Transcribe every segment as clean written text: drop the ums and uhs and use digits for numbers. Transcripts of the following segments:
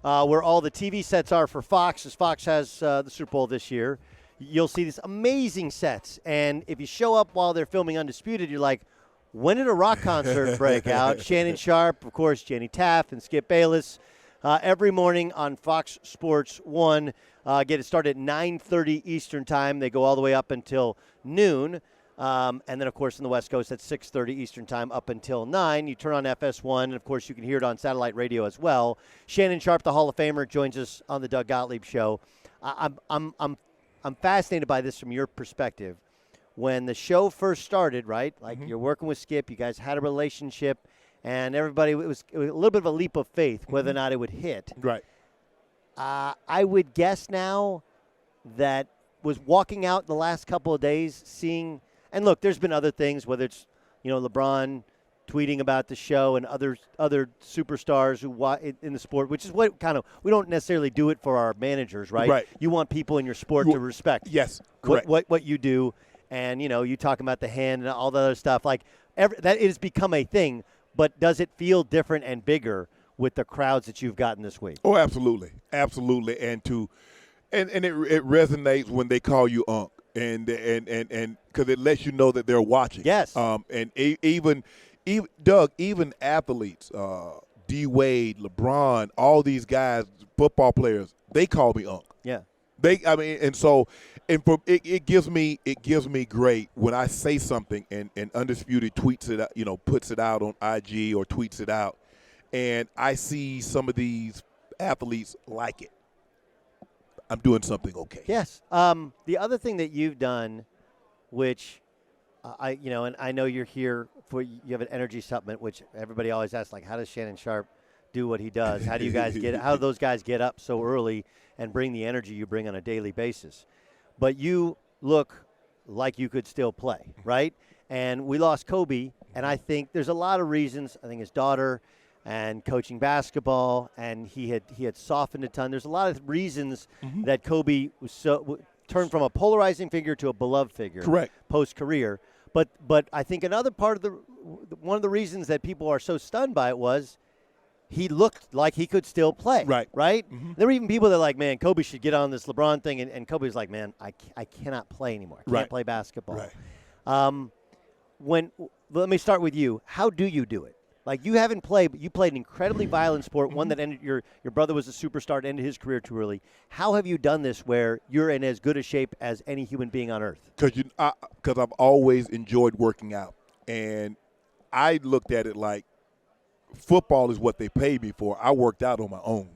where all the TV sets are for Fox, as Fox has the Super Bowl this year. You'll see these amazing sets. And if you show up while they're filming Undisputed, you're like, when did a rock concert break out? Shannon Sharpe, of course, Jenny Taft, and Skip Bayless. Every morning on Fox Sports 1. Get it started at 9:30 Eastern Time. They go all the way up until noon. And then, of course, in the West Coast, at 6:30 Eastern Time up until 9. You turn on FS1, and, of course, you can hear it on satellite radio as well. Shannon Sharpe, the Hall of Famer, joins us on the Doug Gottlieb Show. I'm fascinated by this from your perspective. When the show first started, right, like you're working with Skip, you guys had a relationship, and everybody, it was a little bit of a leap of faith whether or not it would hit. Right. I would guess now that was walking out the last couple of days, seeing – and look, there's been other things, whether it's, LeBron tweeting about the show and other superstars who in the sport, which is what kind of – we don't necessarily do it for our managers, right? Right. You want people in your sport to respect yes, correct. What you do. And, you talking about the hand and all the other stuff. Like, that has become a thing, but does it feel different and bigger with the crowds that you've gotten this week? Oh, absolutely. Absolutely. And it resonates when they call you Unc. And because it lets you know that they're watching. Yes. And even Doug, even athletes, D. Wade, LeBron, all these guys, football players, they call me Unc. Yeah. It gives me great when I say something and Undisputed tweets it out, puts it out on IG or tweets it out, and I see some of these athletes like it. I'm doing something okay. Yes. The other thing that you've done, which and I know you're here for, you have an energy supplement, which everybody always asks, like, how does Shannon Sharpe do what he does? How do you guys how do those guys get up so early and bring the energy you bring on a daily basis? But you look like you could still play, right? And we lost Kobe, and I think there's a lot of reasons. I think his daughter and coaching basketball, and he had softened a ton. There's a lot of reasons that Kobe was turned from a polarizing figure to a beloved figure. Correct. Post-career. But I think another part of one of the reasons that people are so stunned by it was he looked like he could still play. Right. Right? Mm-hmm. There were even people that are like, man, Kobe should get on this LeBron thing. And Kobe was like, man, I cannot play anymore. I can't play basketball. Right. Let me start with you. How do you do it? Like, you haven't played, but you played an incredibly violent sport, one that ended your brother was a superstar, ended his career too early. How have you done this where you're in as good a shape as any human being on earth? Because I've always enjoyed working out. And I looked at it like football is what they paid me for. I worked out on my own.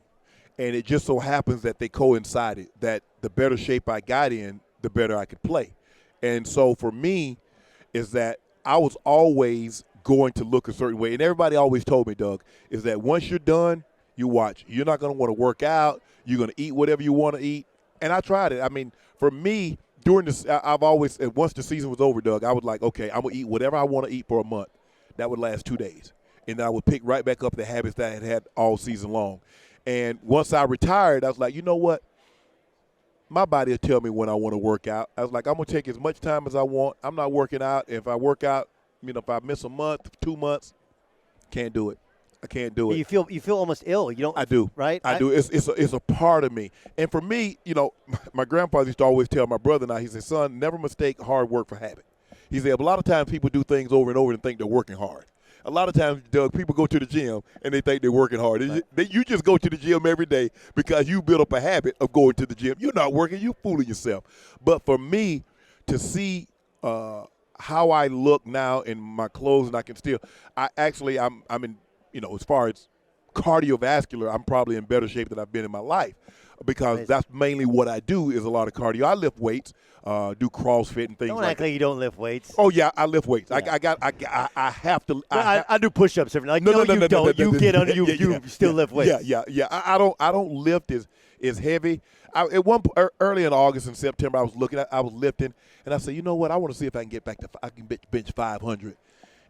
And it just so happens that they coincided, that the better shape I got in, the better I could play. And so for me is that I was always going to look a certain way. And everybody always told me, Doug, is that once you're done, you watch. You're not going to want to work out. You're going to eat whatever you want to eat. And I tried it. I mean, for me, during this, I've always, once the season was over, Doug, I was like, okay, I'm going to eat whatever I want to eat for a month. That would last 2 days. And then I would pick right back up the habits that I had had all season long. And once I retired, I was like, you know what? My body will tell me when I want to work out. I was like, I'm going to take as much time as I want. I'm not working out. If I work out, if I miss a month, 2 months, can't do it. I can't do it. You feel almost ill. You don't. I do. Right? I do. It's a part of me. And for me, my grandfather used to always tell my brother and I, he said, son, never mistake hard work for habit. He said, a lot of times people do things over and over and think they're working hard. A lot of times, Doug, people go to the gym and they think they're working hard. Right. You just go to the gym every day because you build up a habit of going to the gym. You're not working. You're fooling yourself. But for me to see how I look now in my clothes, and I can still – I'm in – as far as cardiovascular, I'm probably in better shape than I've been in my life because that's mainly what I do is a lot of cardio. I lift weights, do CrossFit and things don't like that. act like you don't lift weights. Oh, yeah, I lift weights. Yeah. I have to – I do push-ups every night. No, you don't. You get under – you still lift weights. Yeah. I don't lift as heavy. Early in August and September, I was lifting, and I said, you know what? I want to see if I can get back to I can bench 500.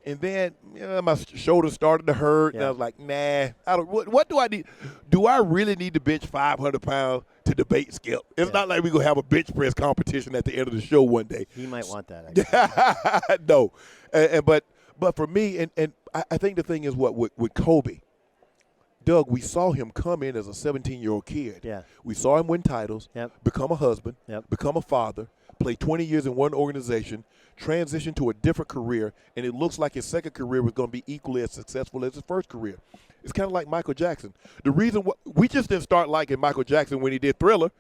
And then my shoulders started to hurt, and I was like, nah. I don't. What do I need? Do I really need to bench 500 pounds to debate Skip? It's not like we're going to have a bench press competition at the end of the show one day. He might want that. No. But for me, and I think the thing is with Kobe, Doug, we saw him come in as a 17-year-old kid. Yeah. We saw him win titles, become a husband, become a father, play 20 years in one organization, transition to a different career, and it looks like his second career was going to be equally as successful as his first career. It's kind of like Michael Jackson. The reason we just didn't start liking Michael Jackson when he did Thriller.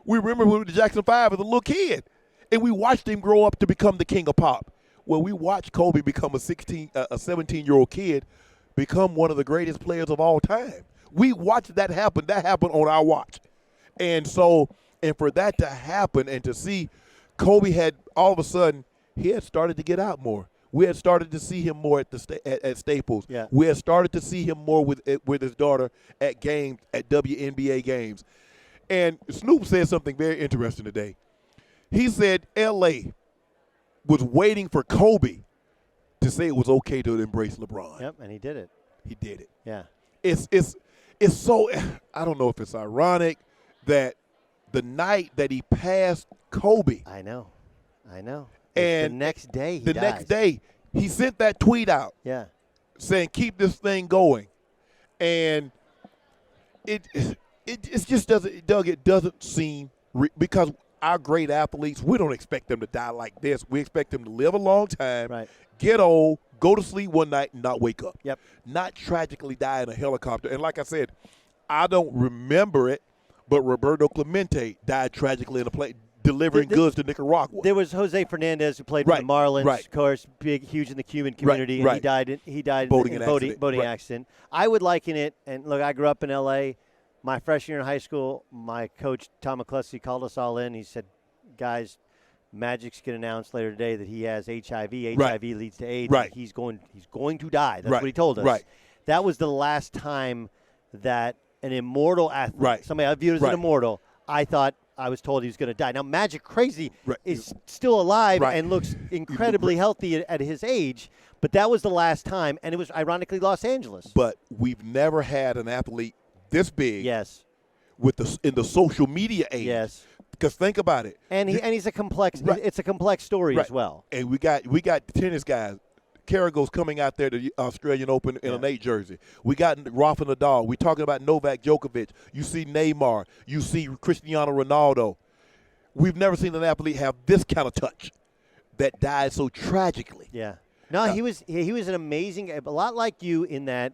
We remember when the Jackson 5 as a little kid, and we watched him grow up to become the king of pop. Well, we watched Kobe become a 17-year-old kid, become one of the greatest players of all time. We watched that happen. That happened on our watch. And so, and for that to happen and to see Kobe had all of a sudden, he had started to get out more. We had started to see him more at Staples. Yeah. We had started to see him more with his daughter at games, at WNBA games. And Snoop said something very interesting today. He said L.A. was waiting for Kobe to say it was okay to embrace LeBron. Yep, and he did it. He did it. Yeah. It's so, I don't know if it's ironic that the night that he passed Kobe. I know. And the next day he dies. Next day, he sent that tweet out. Yeah. Saying keep this thing going. And it just doesn't, Doug, it doesn't seem, because our great athletes, we don't expect them to die like this. We expect them to live a long time, get old, go to sleep one night, and not wake up. Yep. Not tragically die in a helicopter. And like I said, I don't remember it, but Roberto Clemente died tragically in a plane delivering goods to Nicaragua. There was Jose Fernandez who played for the Marlins, of course, huge in the Cuban community, and he died in a boating accident. I would liken it, and look, I grew up in L.A. My freshman year in high school, my coach, Tom McCluskey, called us all in. He said, guys, Magic's going to announce later today that he has HIV. HIV leads to AIDS. He's going to die. That's what he told us. That was the last time that an immortal athlete, somebody I viewed as an immortal, I was told he was going to die. Now, Magic Crazy is still alive and looks incredibly healthy at his age, but that was the last time, and it was ironically Los Angeles. But we've never had an athlete this big in the social media age. Yes. Because think about it. And he's a complex it's a complex story as well. And we got tennis guys. Carragher's coming out there to the Australian Open in an 8 jersey. We got Rafa Nadal. We're talking about Novak Djokovic. You see Neymar. You see Cristiano Ronaldo. We've never seen an athlete have this kind of touch that died so tragically. Yeah. No, he was an amazing, a lot like you in that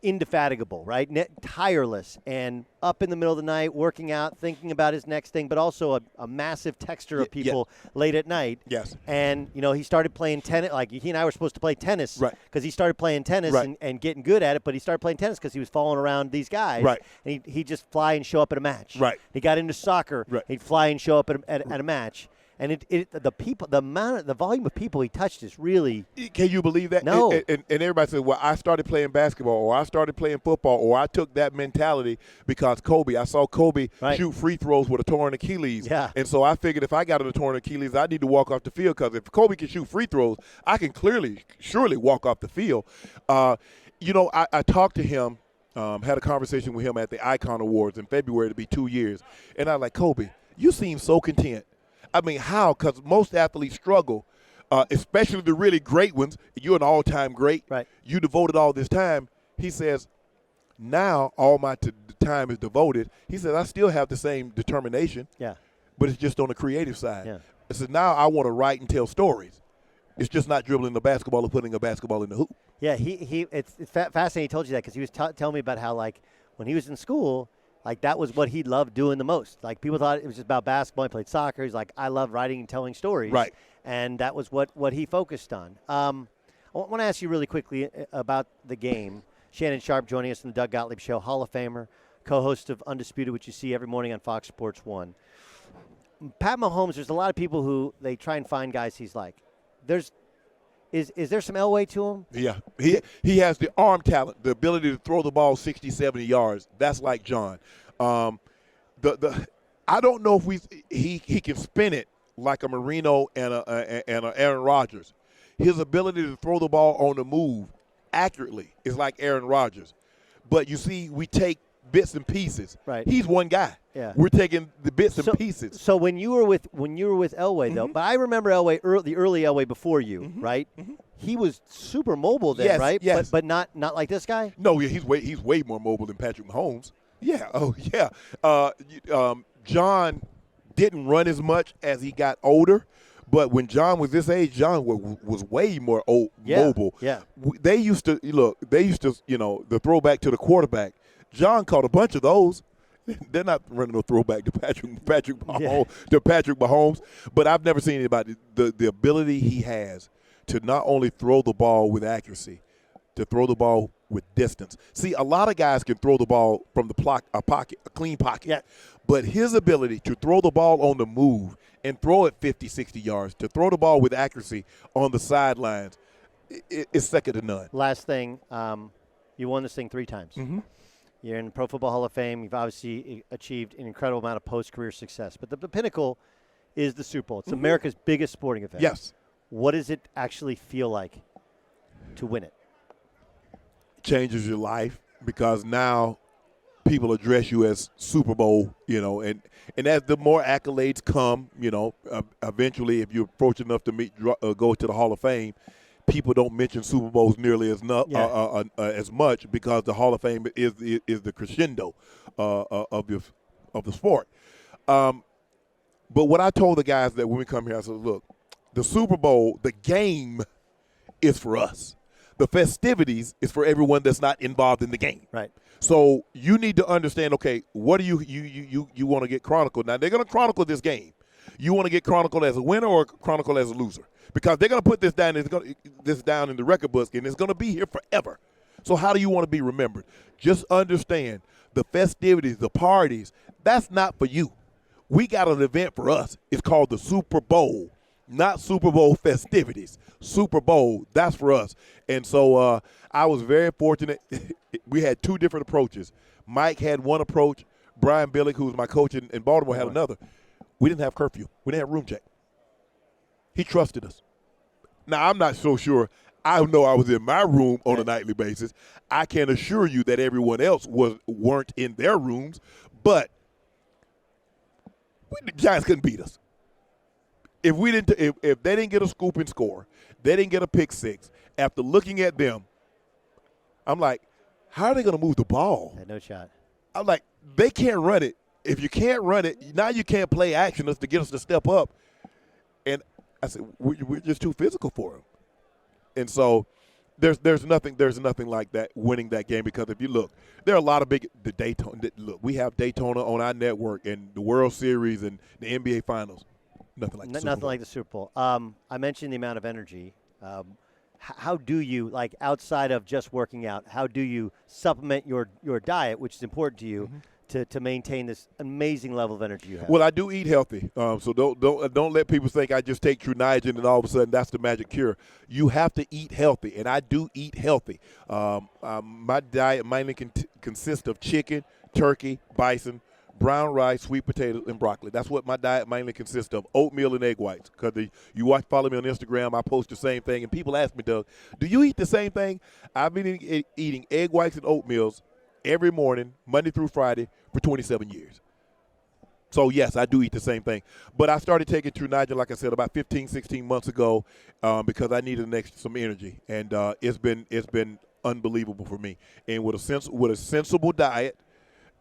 indefatigable, right? Tireless and up in the middle of the night, working out, thinking about his next thing, but also a massive texter of people late at night. Yes. And, he started playing tennis. Like, he and I were supposed to play tennis because he started playing tennis and getting good at it, but he started playing tennis because he was following around these guys. Right. And he'd just fly and show up at a match. Right. He got into soccer. Right. He'd fly and show up at a match. And the volume of people he touched is really. Can you believe that? No. And everybody said, well, I started playing basketball, or I started playing football, or I took that mentality because I saw Kobe shoot free throws with a torn Achilles. Yeah. And so I figured if I got a torn Achilles, I need to walk off the field, because if Kobe can shoot free throws, I can surely walk off the field. I talked to him, had a conversation with him at the Icon Awards in February. It'll be 2 years. And I was like, Kobe, you seem so content. I mean, how? Because most athletes struggle, especially the really great ones. You're an all-time great. Right. You devoted all this time. He says, now all my time is devoted. He says, I still have the same determination. Yeah. But it's just on the creative side. Yeah. He says, now I want to write and tell stories. It's just not dribbling the basketball or putting a basketball in the hoop. Yeah, it's fascinating he told you that, because he was telling me about how, like, when he was in school, like, that was what he loved doing the most. Like, people thought it was just about basketball. He played soccer. He's like, I love writing and telling stories. Right. And that was what he focused on. I want to ask you really quickly about the game. Shannon Sharpe joining us in the Doug Gottlieb Show, Hall of Famer, co-host of Undisputed, which you see every morning on Fox Sports 1. Pat Mahomes, there's a lot of people who they try and find guys he's like. Is there some Elway to him? Yeah. He has the arm talent, the ability to throw the ball 60, 70 yards. That's like John. I don't know if he can spin it like a Marino and a Aaron Rodgers. His ability to throw the ball on the move accurately is like Aaron Rodgers. But you see, we take bits and pieces. Right. He's one guy. Yeah. We're taking the bits and pieces. So when you were with Elway, though, but I remember Elway, the early Elway before you, right? Mm-hmm. he was super mobile then, Yes, right? yes. But not like this guy? No, yeah, he's way more mobile than Patrick Mahomes. Yeah, oh yeah. John didn't run as much as he got older, but when John was this age, John was way more mobile. Yeah. They used to the throwback to the quarterback. John caught a bunch of those. They're not running no throwback to Patrick Mahomes, but I've never seen anybody the ability he has to not only throw the ball with accuracy, to throw the ball with distance. See, a lot of guys can throw the ball from a clean pocket. Yeah. But his ability to throw the ball on the move and throw it 50, 60 yards, to throw the ball with accuracy on the sidelines, is second to none. Last thing, you won this thing 3 times. Mm-hmm. You're in the Pro Football Hall of Fame. You've obviously achieved an incredible amount of post-career success. But the pinnacle is the Super Bowl. It's America's biggest sporting event. Yes. What does it actually feel like to win it? Changes your life because now people address you as Super Bowl, and as the more accolades come, eventually if you're fortunate enough to go to the Hall of Fame, people don't mention Super Bowls nearly as much because the Hall of Fame is the crescendo of the sport. But what I told the guys that when we come here, I said, look, the Super Bowl, the game is for us. The festivities is for everyone that's not involved in the game. Right. So you need to understand, okay, what do you want to get chronicled? Now, they're going to chronicle this game. You want to get chronicled as a winner or chronicled as a loser? Because they're going to put this down in the record book, and it's going to be here forever. So how do you want to be remembered? Just understand the festivities, the parties, that's not for you. We got an event for us. It's called the Super Bowl, not Super Bowl festivities. Super Bowl, that's for us. And so I was very fortunate. We had 2 different approaches. Mike had one approach. Brian Billick, who was my coach in Baltimore, had another. We didn't have curfew. We didn't have room check. He trusted us. Now, I'm not so sure. I know I was in my room on a nightly basis. I can assure you that everyone else weren't in their rooms, but the Giants couldn't beat us. If they didn't get a scoop and score, they didn't get a pick six. After looking at them, I'm like, how are they going to move the ball? Yeah, no shot. I'm like, they can't run it. If you can't run it, now you can't play action to get us to step up. And I said, we're just too physical for them. And so there's nothing like that winning that game, because if you look, there are a lot of we have Daytona on our network and the World Series and the NBA Finals. Nothing like the Super Bowl. Nothing like the Super Bowl. I mentioned the amount of energy. How do you, like, outside of just working out, how do you supplement your diet, which is important to you, to maintain this amazing level of energy you have? Well, I do eat healthy, so don't let people think I just take True Nitrogen and all of a sudden that's the magic cure. You have to eat healthy, and I do eat healthy. My diet mainly consists of chicken, turkey, bison, brown rice, sweet potatoes, and broccoli. That's what my diet mainly consists of. Oatmeal and egg whites. Because follow me on Instagram, I post the same thing, and people ask me, Doug, do you eat the same thing? I've been eating egg whites and oatmeals every morning, Monday through Friday, for 27 years. So, yes, I do eat the same thing. But I started taking True Nitrogen, like I said, about 15, 16 months ago because I needed some energy. And it's been unbelievable for me. And with a sensible diet,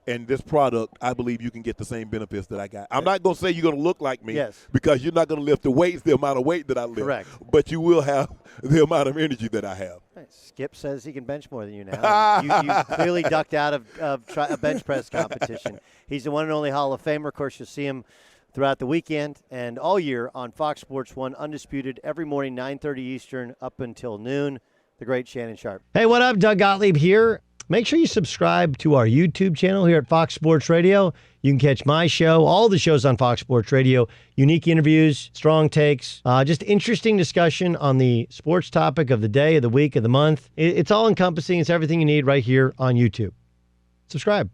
and this product, I believe you can get the same benefits that I got. I'm not going to say you're going to look like me, because you're not going to lift the amount of weight that I lift. Correct. But you will have the amount of energy that I have. Skip says he can bench more than you now. you clearly ducked out of a bench press competition. He's the one and only Hall of Famer. Of course, you'll see him throughout the weekend and all year on Fox Sports 1, Undisputed, every morning, 9:30 Eastern up until noon. The great Shannon Sharpe. Hey, what up? Doug Gottlieb here. Make sure you subscribe to our YouTube channel here at Fox Sports Radio. You can catch my show, all the shows on Fox Sports Radio, unique interviews, strong takes, just interesting discussion on the sports topic of the day, of the week, of the month. It's all encompassing. It's everything you need right here on YouTube. Subscribe.